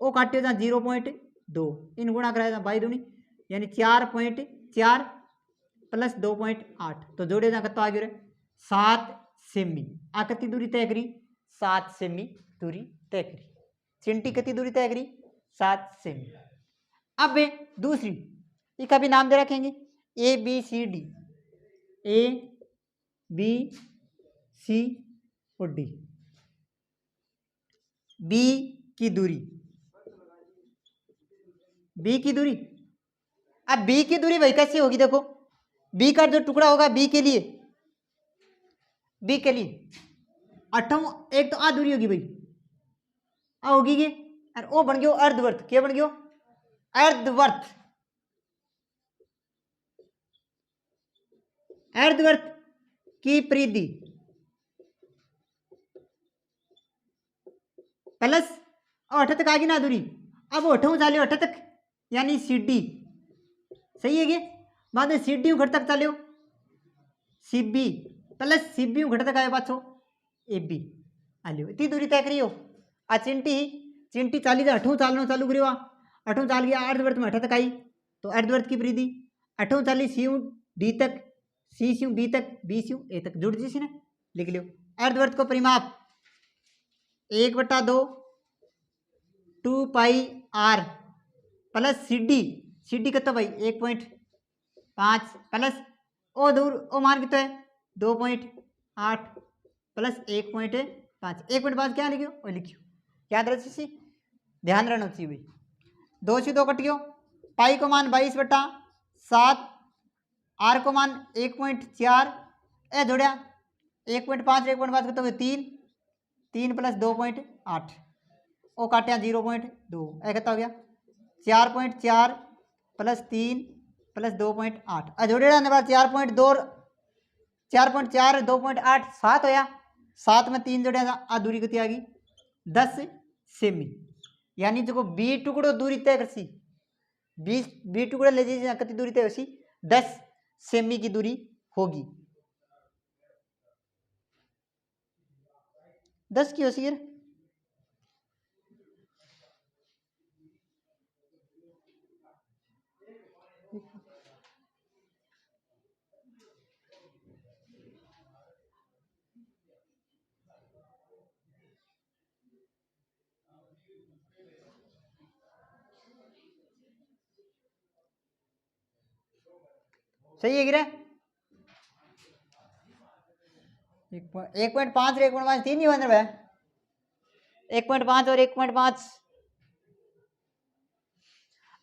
वो काटे जा 0.2, इन गुणा कराया जा 22 दूनी यानी 4.4 प्लस 2.8, तो जोड़े जा कत आ गया 7 सेमी। आ कति दूरी तय करी 7 सेमी दूरी तय करी, चिंटी कति दूरी तय करी 7 सेमी। अब दूसरी इसका भी नाम दे रखेंगे A B C D, A B C और डी। बी की दूरी, बी की दूरी, अब बी की दूरी भाई कैसे होगी, देखो बी का जो टुकड़ा होगा बी के लिए 8 एक तो आ दूरी होगी भाई आ होगी ये, और ओ बन गयो अर्धवर्त। क्या बन गयो? अर्धवर्त। अर्धवर्त की परिधि प्लस अठ तक आ गई ना दूरी। अब अठों चालो अठ तक यानी सीडी, सही है ये। बाद में सीडी घर तक चालो सीबी प्लस सीबी घर तक आयो पाछो एबी आ लियो, इतनी दूरी तय करियो। आ चिंटी चाली जा अठों चालनो चालू करियो, अठों चाल गया अर्धवर्त में अठ तक आई, तो अर्धवर्त की परिधि अठों चाली सी डी तक, सी स्यू बी तक, बी स्यू ए तक जुड़ जी ने, लिख लियो। अर्धवर्त को परिमाप 1/2 2 pi are plus C D कतो भाई 1.5 प्लस ओ दूर ओ मान कितो है 2.8 प्लस 1.5 1.5 क्या लिखियो वो लिखियो, याद रखी सी, ध्यान रहना चाहिए भाई। 2 से 2 कट गयो, पाई को मान 22/7, आर को मान 1.4 ए जोड़िया 1.5 1.5 कितो 3 प्लस 2.8 ओ काटिया 0.2 ए कितना हो गया 4.4 प्लस 3 प्लस 2.8 जोड़ेड़ा ने बाद 4.2 4.4 2.8 7 होया, 7 में 3 जोड़िया आ दूरी कितनी आ गई 10 सेमी, यानी जो बी टुकड़ो दूरी तय करसी, बी टुकड़ा ले जाइए कितनी दूरी तय होसी 10 सेमी की दूरी होगी, 10 की होसी यार। सही है गिरा 1.5 और 1.5 तीन ही बन रहा है, 1.5 और 1.5।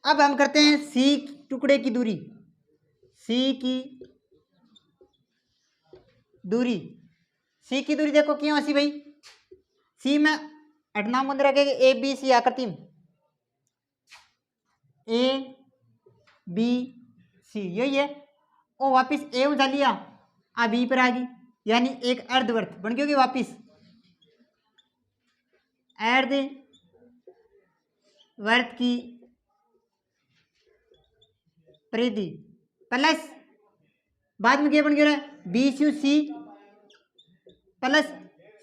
अब हम करते हैं सी टुकड़े की दूरी, सी की दूरी, सी की दूरी देखो क्यों सी भाई, सी में नाम बंद रखेगा ए बी सी आकृति में ए बी सी यही है, ओ वापिस ए उठा लिया आ बी पर आ गई, यानी एक अर्धवर्त बन गई वापिस अर्धवर्त की परिधि प्लस बाद में क्या बन गया बी स्यू सी प्लस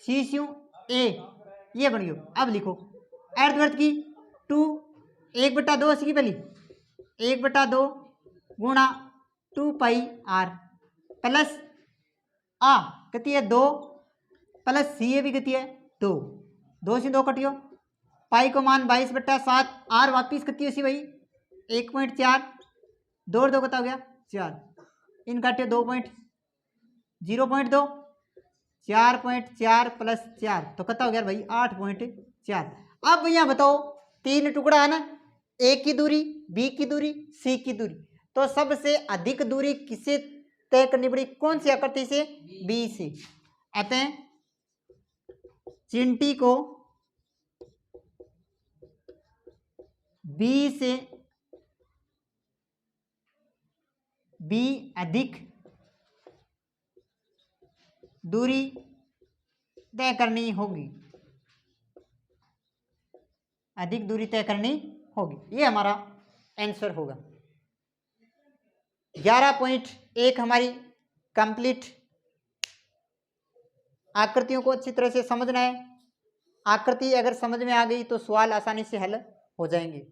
सी स्यू ए, ये बन गया। अब लिखो अर्धवर्त की 2 1/2 की पहली 1/2 गुणा 2 पाई आर प्लस आ कितनी है 2 प्लस सी ए भी कितनी है 2, 2 से 2 कटियो, पाई को मान 22/7, आर वापिस कितनी सी भाई 1.4, 2 और 2 कितना हो गया 4, इन काटियो 0.2 4.4 प्लस 4 तो कितना हो गया भाई 8.4। अब भैया बताओ 3 टुकड़ा है ना, ए की दूरी बी की दूरी सी की दूरी, तो सबसे अधिक दूरी किसे तय करनी पड़ी, कौन सी आकृति से बी से, अतः चिंटी को बी से बी अधिक दूरी तय करनी होगी, अधिक दूरी तय करनी होगी, ये हमारा आंसर होगा। 11.1 हमारी कंप्लीट। आकृतियों को अच्छी तरह से समझना है, आकृति अगर समझ में आ गई तो सवाल आसानी से हल हो जाएंगे।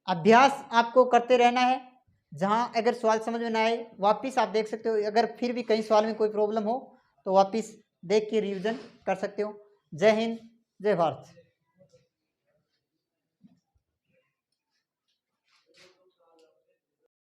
अभ्यास आपको करते रहना है, जहां अगर सवाल समझ में ना आए वापिस आप देख सकते हो, अगर फिर भी कई सवाल में कोई प्रॉब्लम हो तो वापिस देख के रिवीजन कर सकते हो। जय हिंद, जय भारत।